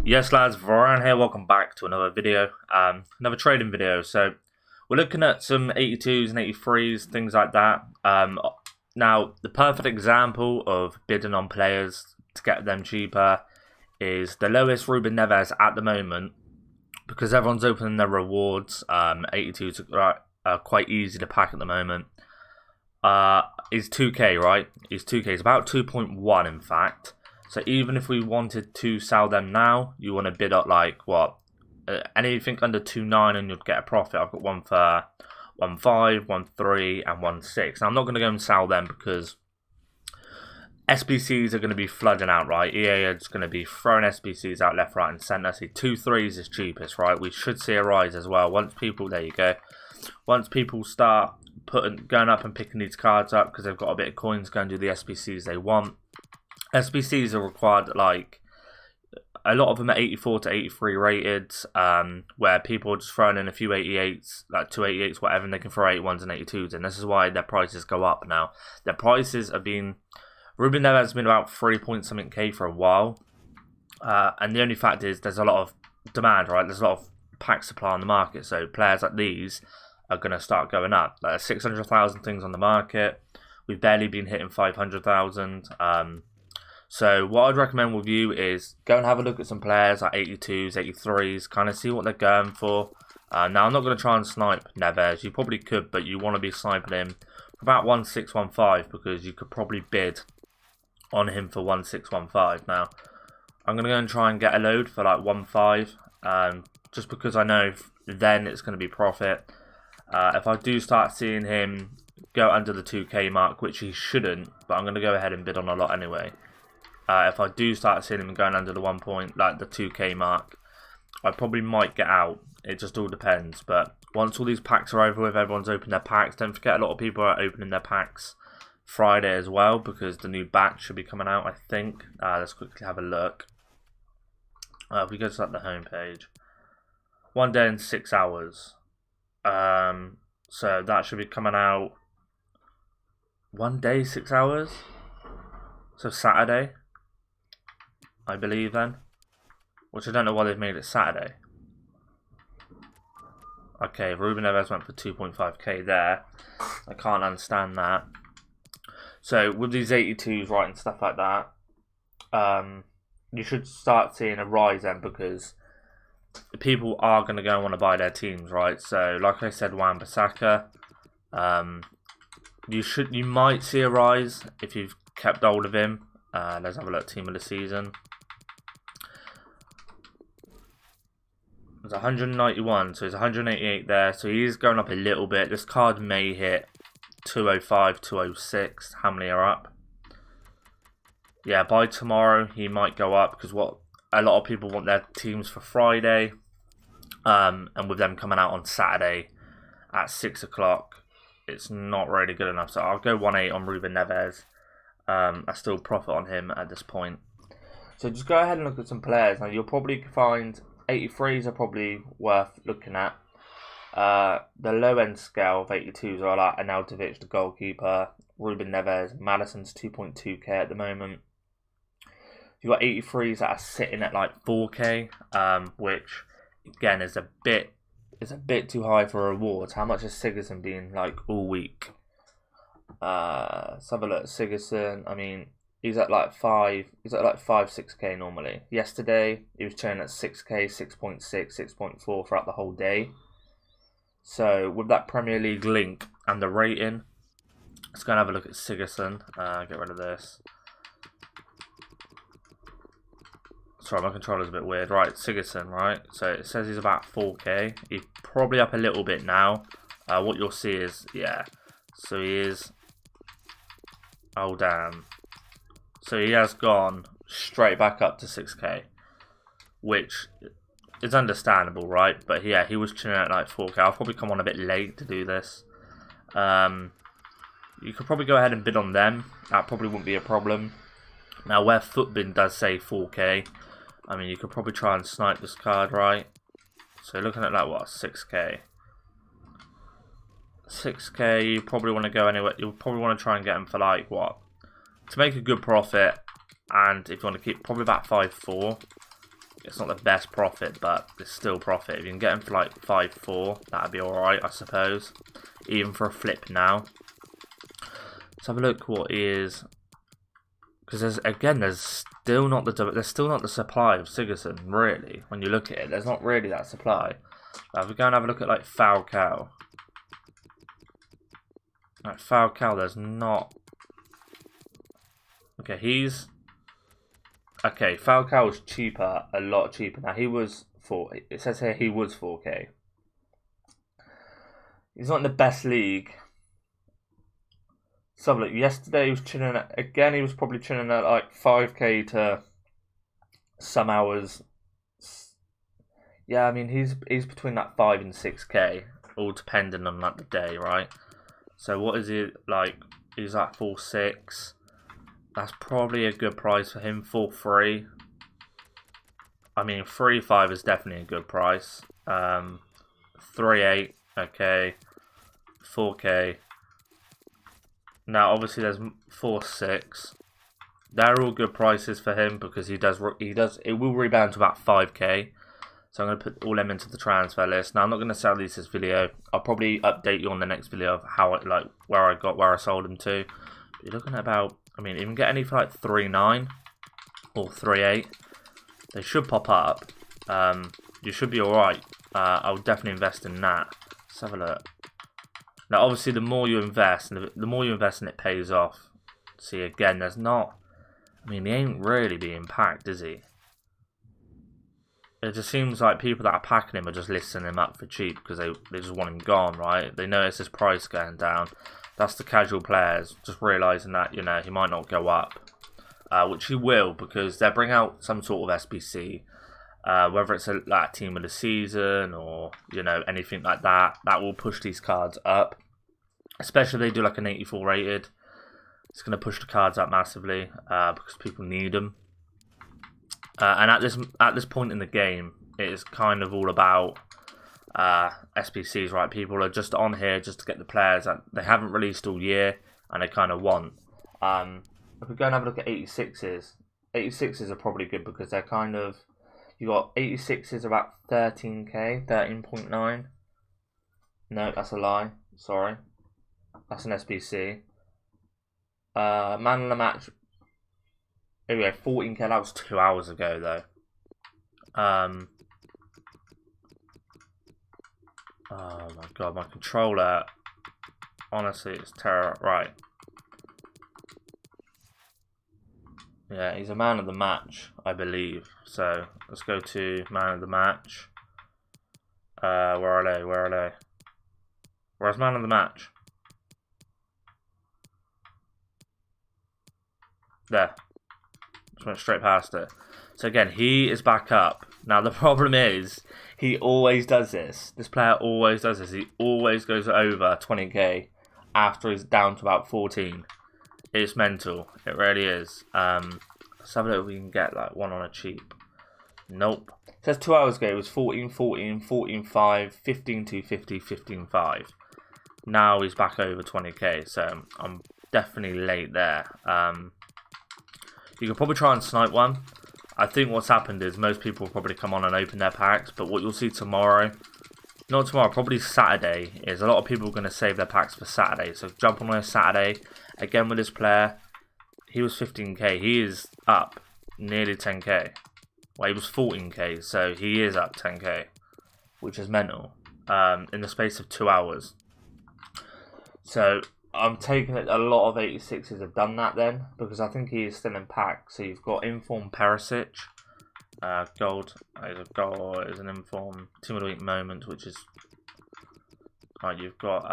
Yes lads, Varane here, welcome back to another video, another trading video. So we're looking at some 82s and 83s, things like that. Now the perfect example of bidding on players to get them cheaper is the lowest Ruben Neves at the moment, because everyone's opening their rewards. 82s are quite easy to pack at the moment. Is 2k, right? Is 2k, it's about 2.1 in fact. So even if we wanted to sell them now, you want to bid up like what? Anything under 2.9 and you'd get a profit. I've got one for 1.5, 1.3 and 1.6. Now I'm not going to go and sell them because SBCs are going to be flooding out, right? EA are just going to be throwing SBCs out left, right and centre. See, 2.3s is cheapest, right? We should see a rise as well. Once people, there you go. Once people start going up and picking these cards up because they've got a bit of coins, go and do the SBCs they want. SBCs are required, like a lot of them are 84 to 83 rated, where people are just throwing in a few 88s, like 288s, whatever, and they can throw 81s and 82s in. This is why their prices go up now. Their prices have been, Ruben Neves has been about 3 point something K for a while, and the only fact is there's a lot of demand, right? There's a lot of pack supply on the market, so players like these are going to start going up. There's 600,000 things on the market. We've barely been hitting 500,000. So what I'd recommend with you is go and have a look at some players like 82s, 83s, kind of see what they're going for. Now I'm not going to try and snipe Neves. You probably could, but you want to be sniping him for about 1.615 because you could probably bid on him for 1.615. Now I'm going to go and try and get a load for like 1.5, just because I know then it's going to be profit. If I do start seeing him go under the 2k mark, which he shouldn't, but I'm going to go ahead and bid on a lot anyway. If I do start seeing him going under the 2k mark, I probably might get out. It just all depends. But once all these packs are over with, everyone's opened their packs. Don't forget, a lot of people are opening their packs Friday as well, because the new batch should be coming out, I think. Let's quickly have a look. If we go to like the home page, 1 day and 6 hours. So that should be coming out 1 day, 6 hours. So Saturday, I believe then. Which I don't know why they've made it Saturday. Okay, Ruben Neves went for 2.5k there. I can't understand that. So with these 82s, right, and stuff like that, you should start seeing a rise then, because people are going to go and want to buy their teams, right? So like I said, Wan-Bissaka, you might see a rise if you've kept hold of him. Let's have a look. Team of the season. It's 191, so it's 188 there. So he's going up a little bit. This card may hit 205, 206. How many are up? Yeah, by tomorrow he might go up, because what a lot of people want their teams for Friday, and with them coming out on Saturday at 6 o'clock, it's not really good enough. So I'll go 1.8 on Ruben Neves. I still profit on him at this point. So just go ahead and look at some players. Now you'll probably find 83s are probably worth looking at. The low end scale of 82s are like Arnautovic, the goalkeeper, Ruben Neves, Madison's 2.2k at the moment. You've got 83s that are sitting at like 4k, which again is a bit too high for rewards. How much has Sigurdsson been like all week? Let's have a look at Sigurdsson. I mean, he's at like 6k normally. Yesterday he was trading at 6k, 6.6, 6.4 throughout the whole day. So with that Premier League link and the rating, let's go and have a look at Sigurdsson. Get rid of this. Sorry, my controller's a bit weird. Right, Sigurdsson, right? So it says he's about 4k. He's probably up a little bit now. What you'll see is, yeah. So he is... Oh, damn. So he has gone straight back up to 6k. Which is understandable, right? But yeah, he was chilling at like 4k. I'll probably come on a bit late to do this. You could probably go ahead and bid on them. That probably wouldn't be a problem. Now, where Footbin does say 4k, I mean, you could probably try and snipe this card, right? So looking at like, what, 6k. 6k, you probably want to go anywhere. You'll probably want to try and get them for like, what? To make a good profit, and if you want to keep, probably about 5.4. it's not the best profit, but it's still profit. If you can get him for like 5.4, that'd be alright, I suppose. Even for a flip now. Let's have a look what is, because there's still not the supply of Sigurdsson, really. When you look at it, there's not really that supply. If we go and have a look at like Falcao. Like Falcao, there's not. Okay, Falcao's cheaper, a lot cheaper. Now he was it says here he was 4K. He's not in the best league. So look, yesterday he was chilling at, again, he was probably chilling at like 5K to some hours. Yeah, I mean he's between that 5 and 6K, all depending on like the day, right? So what is it like? He's like 4.6. That's probably a good price for him. 4.3. I mean 3.5 is definitely a good price. 3.8. Okay. 4K. Now, obviously, there's 4.6. They're all good prices for him because it will rebound to about 5K. So I'm going to put all them into the transfer list. Now, I'm not going to sell these this video. I'll probably update you on the next video of how it, like, where I sold them to. But you're looking at about, I mean, you can get any for like 3.9 or 3.8. They should pop up. You should be alright. I would definitely invest in that. Let's have a look. Now, obviously, the more you invest, and the more you invest and it pays off. See, again, there's not. I mean, he ain't really being packed, is he? It just seems like people that are packing him are just listing him up for cheap because they just want him gone, right? They notice his price going down. That's the casual players just realising that, you know, he might not go up. Which he will, because they'll bring out some sort of SBC. Whether it's like team of the season or, you know, anything like that, that will push these cards up. Especially if they do like an 84 rated, it's going to push the cards up massively because people need them. And at this point in the game, it is kind of all about SBCs, right? People are just on here just to get the players that they haven't released all year and they kind of want. If we go and have a look at 86s, 86s are probably good because they're kind of. You got 86s about 13K, 13.9. No, that's a lie. Sorry. That's an SBC. Man of the match. Anyway, 14K. That was 2 hours ago, though. Oh my god, my controller. Honestly, it's terrible. Right. Yeah, he's a man of the match, I believe. So let's go to man of the match. Where are they? Where are they? Where's man of the match? There. Just went straight past it. So again, he is back up. Now the problem is, he always does this. This player always does this. He always goes over 20k after he's down to about 14. It's mental. It really is. Let's have a look if we can get like one on a cheap. Nope. It says 2 hours ago it was 14, 14, 14, 5, 15, 250, 15, 5. Now he's back over 20k, so I'm definitely late there. You could probably try and snipe one. I think what's happened is most people will probably come on and open their packs, but what you'll see tomorrow, not tomorrow, probably Saturday, is a lot of people are going to save their packs for Saturday. So jump on a Saturday, again with this player. He was 15k, he is up nearly 10k. Well, he was 14k, so he is up 10k, which is mental, in the space of 2 hours. So I'm taking it a lot of 86s have done that then, because I think he is still in pack. So you've got Inform Perisic, gold is an Inform Team of the Week moment, which is right. You've got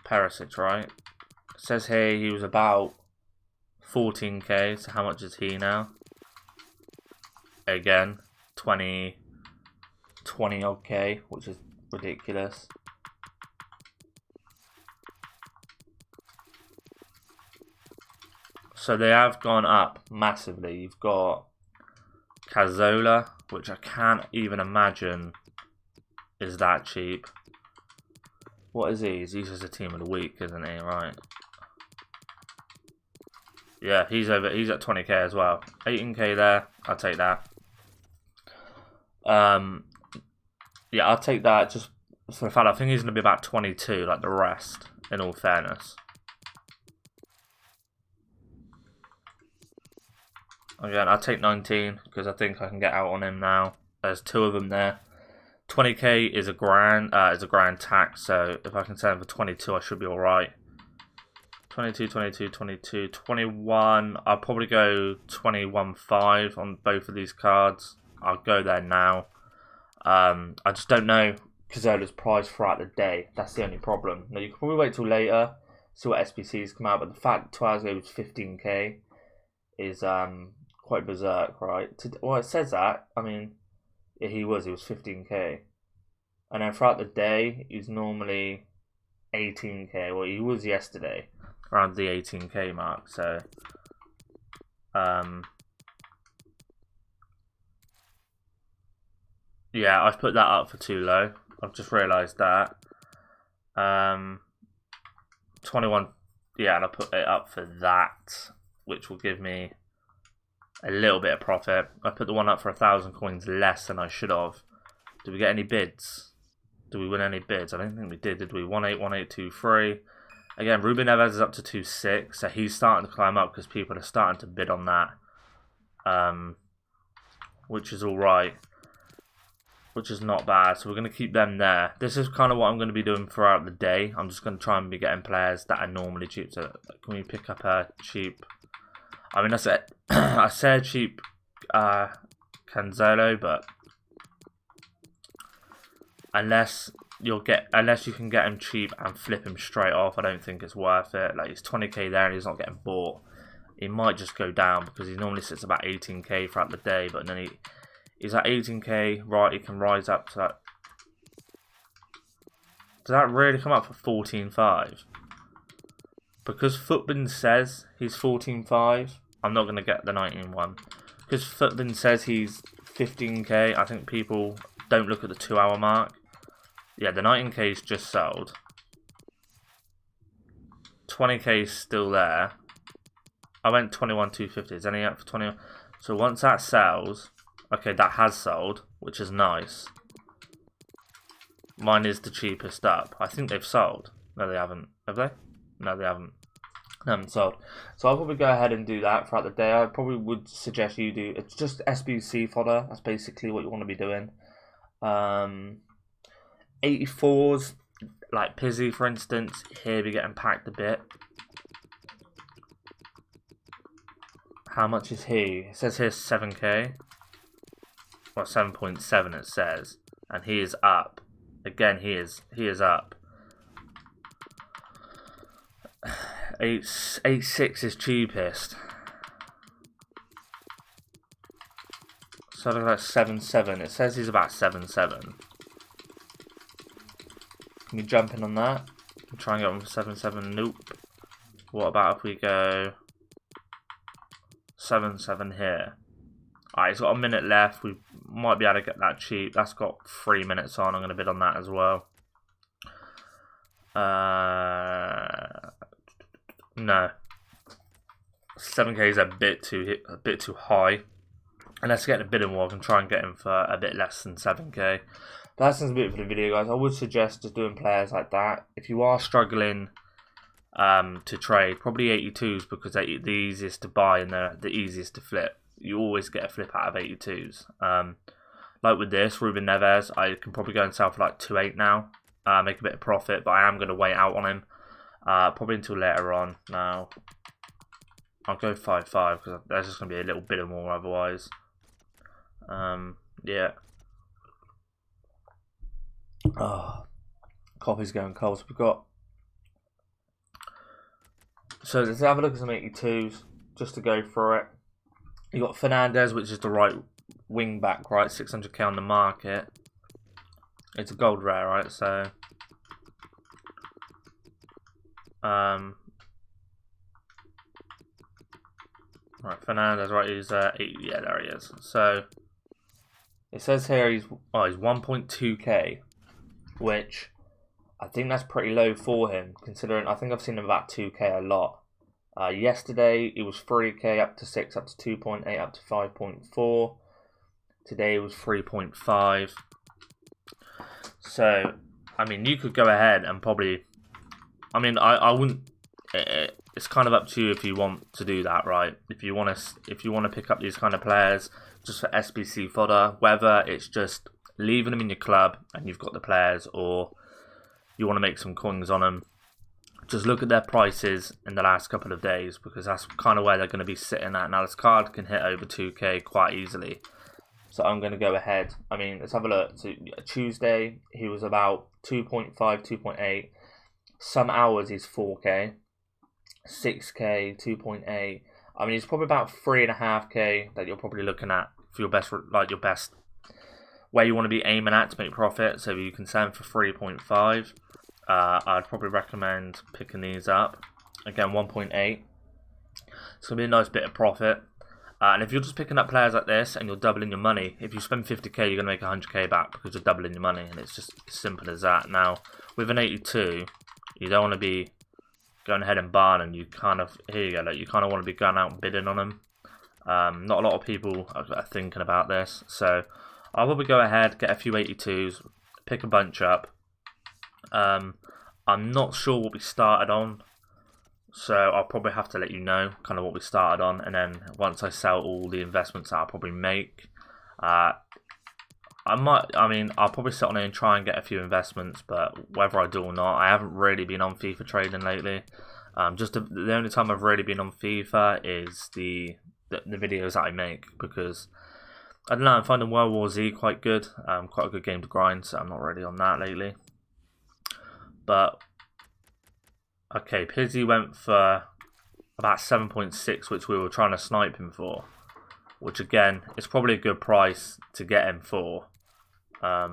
Perisic, right? It says here he was about 14k. So how much is he now? Again, 20 odd k, which is ridiculous. So they have gone up massively. You've got Cazzola, which I can't even imagine is that cheap. What is he? He's just a team of the week, isn't he? Right. Yeah, he's at 20k as well. 18k there. I'll take that. Yeah, I'll take that just for the fact I think he's going to be about 22, like the rest, in all fairness. Again, I'll take 19 because I think I can get out on him now. There's 2 of them there. 20k is a grand tax, so if I can sell him for 22, I should be alright. 22, 22, 22, 21. I'll probably go 21.5 on both of these cards. I'll go there now. I just don't know Cazorla's price throughout the day. That's the only problem. Now, you can probably wait till later, see what SBCs come out, but the fact that 2 hours ago was 15k is quite berserk, right? Well, it says that. I mean, yeah, he was 15k. And then throughout the day, he's normally 18k. Well, he was yesterday, around the 18k mark, so... yeah, I've put that up for too low. I've just realised that. 21, yeah, and I put it up for that, which will give me a little bit of profit. I put the one up for 1,000 coins less than I should have. Did we get any bids? Did we win any bids? I don't think we did we? 181823. Again, Ruben Neves is up to 26, so he's starting to climb up because people are starting to bid on that. Which is alright. Which is not bad, so we're going to keep them there. This is kind of what I'm going to be doing throughout the day. I'm just going to try and be getting players that are normally cheap. So can we pick up a cheap... I mean, I said cheap Canzolo, but unless you can get him cheap and flip him straight off, I don't think it's worth it. Like, he's 20k there and he's not getting bought. He might just go down because he normally sits about 18k throughout the day, but then he's at 18k, right? He can rise up to that. Does that really come up for 14.5? Because Footbin says he's 14.5, I'm not going to get the 19 one. Because Footbin says he's 15k, I think people don't look at the 2 hour mark. Yeah, the 19k is just sold. 20k is still there. I went 21,250. Is any up for 21? So once that sells, okay, that has sold, which is nice. Mine is the cheapest up. I think they've sold. No, they haven't. Have they? No, they haven't. They haven't sold. So I'll probably go ahead and do that throughout the day. I probably would suggest you do. It's just SBC fodder. That's basically what you want to be doing. 84s, like Pizzi, for instance. Here we're getting packed a bit. How much is he? It says here 7k. Well, 7.7 it says. And he is up. Again, he is up. 8.6 is cheapest. So look like 7.7. It says he's about 7.7. Can we jump in on that? We'll try and get on for 7.7. Nope. What about if we go 7.7 here? Alright, he's got a minute left. We might be able to get that cheap. That's got 3 minutes on. I'm going to bid on that as well. No. 7k is a bit too high. And let's get a bidding war and try and get him for a bit less than 7k. But that's a bit for the video, guys. I would suggest just doing players like that. If you are struggling to trade, probably 82s because they're the easiest to buy and they're the easiest to flip. You always get a flip out of 82s. Like with this, Ruben Neves, I can probably go and sell for like 2.8 now. Make a bit of profit, but I am going to wait out on him. Probably until later on. Now, I'll go 5.5 because there's just going to be a little bit more otherwise. Yeah. Oh, coffee's going cold. So we've got. So let's have a look at some 82s just to go through it. You got Fernandez, which is the right wing back, right? 600k on the market. It's a gold rare, right? So, right, Fernandez, right? He's 8. Yeah, there he is. So it says here he's 1.2k, which I think that's pretty low for him, considering I think I've seen him about 2k a lot. Yesterday it was 3k up to 6, up to 2.8, up to 5.4. Today it was 3.5. So, I mean, you could go ahead and probably, I mean, I wouldn't. It's kind of up to you if you want to do that, right? If you want to pick up these kind of players just for SBC fodder, whether it's just leaving them in your club and you've got the players, or you want to make some coins on them, just look at their prices in the last couple of days, because that's kind of where they're going to be sitting at. Now, this card can hit over 2k quite easily. So I'm going to go ahead. I mean, let's have a look. So Tuesday, he was about 2.5, 2.8. Some hours he's 4k. 6k, 2.8. I mean, he's probably about 3.5k that you're probably looking at for your best, like your best, where you want to be aiming at to make profit. So you can sell him for 3.5. I'd probably recommend picking these up. Again, 1.8. It's going to be a nice bit of profit. And if you're just picking up players like this and you're doubling your money, if you spend 50k, you're going to make 100k back because you're doubling your money. And it's just as simple as that. Now, with an 82, you don't want to be going ahead and buying, and you kind of, here you go, like, you kind of want to be going out and bidding on them. Not a lot of people are thinking about this. So I'll probably go ahead, get a few 82s, pick a bunch up. I'm not sure what we started on, so I'll probably have to let you know kind of what we started on, and then once I sell all the investments that I'll probably make, I'll probably sit on it and try and get a few investments, but whether I do or not, I haven't really been on FIFA trading lately. The only time I've really been on FIFA is the videos that I make, because I don't know, I'm finding World War Z quite good, quite a good game to grind, so I'm not really on that lately. But okay, Pizzy went for about 7.6, which we were trying to snipe him for, which again is probably a good price to get him for. Are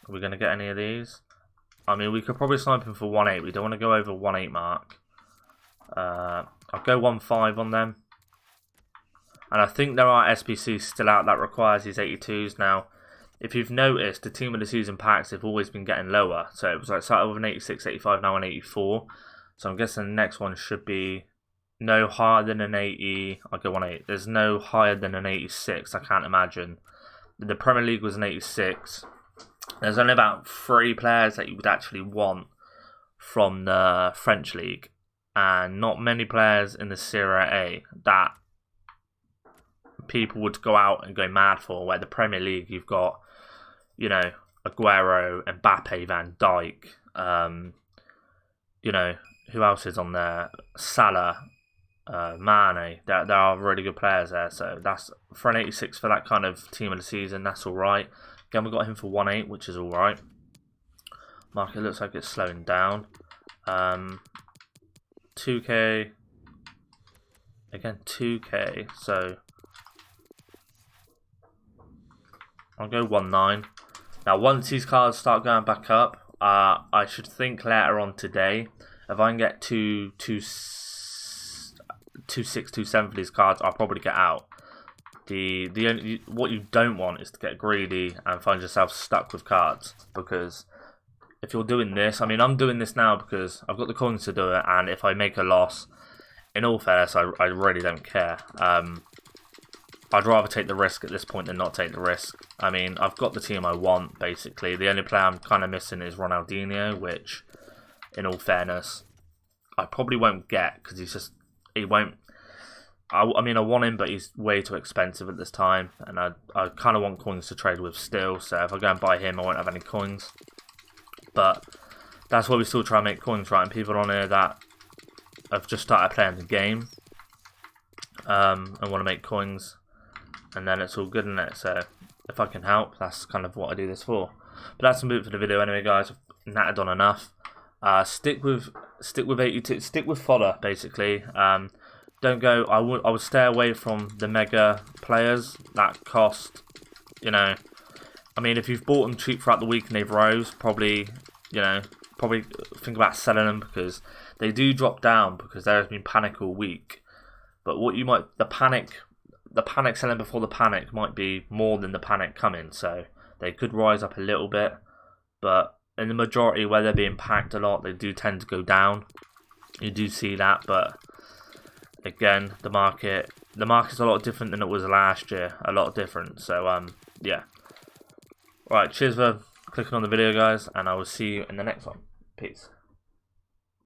we going to get any of these? I mean, we could probably snipe him for 1.8. We don't want to go over 1.8 mark. I'll go 1.5 on them. And I think there are SPCs still out that requires these 82s. Now, if you've noticed, the team of the season packs have always been getting lower. So it was like started with an 86, 85, now an 84. So I'm guessing the next one should be no higher than an 80. I'll go 1.8. There's no higher than an 86. I can't imagine. The Premier League was an 86. There's only about 3 players that you would actually want from the French League, and not many players in the Serie A that people would go out and go mad for. Where the Premier League, you've got, you know, Aguero, Mbappe, Van Dijk, you know, who else is on there? Salah, Mane. There are really good players there. So that's for an 86 for that kind of team of the season. That's all right. Again, we got him for 1.8, which is all right. Market looks like it's slowing down. 2k. Again, 2k. So I'll go 1.9. Now, once these cards start going back up, I should think later on today, if I can get 2.6, 2.7 for these cards, I'll probably get out. What you don't want is to get greedy and find yourself stuck with cards, because if you're doing this, I mean, I'm doing this now because I've got the coins to do it, and if I make a loss, in all fairness, I really don't care. I'd rather take the risk at this point than not take the risk. I mean, I've got the team I want, basically. The only player I'm kind of missing is Ronaldinho, which, in all fairness, I probably won't get, because he won't. I mean, I want him, but he's way too expensive at this time, and I kind of want coins to trade with still, so if I go and buy him, I won't have any coins. But that's why we still try and make coins, right? And people on here that have just started playing the game and want to make coins, and then it's all good in it. So if I can help, that's kind of what I do this for. But that's the move for the video anyway, guys. I've nattered on enough. Stick with 82. Stick with fodder, basically. Don't go. I would stay away from the mega players that cost, you know. I mean, if you've bought them cheap throughout the week and they've rose, probably think about selling them, because they do drop down, because there has been panic all week. But the panic selling before the panic might be more than the panic coming, so they could rise up a little bit. But in the majority, where they're being packed a lot, they do tend to go down. You do see that, but again, the market's a lot different than it was last year. A lot different. So yeah. Right, cheers for clicking on the video, guys, and I will see you in the next one. Peace.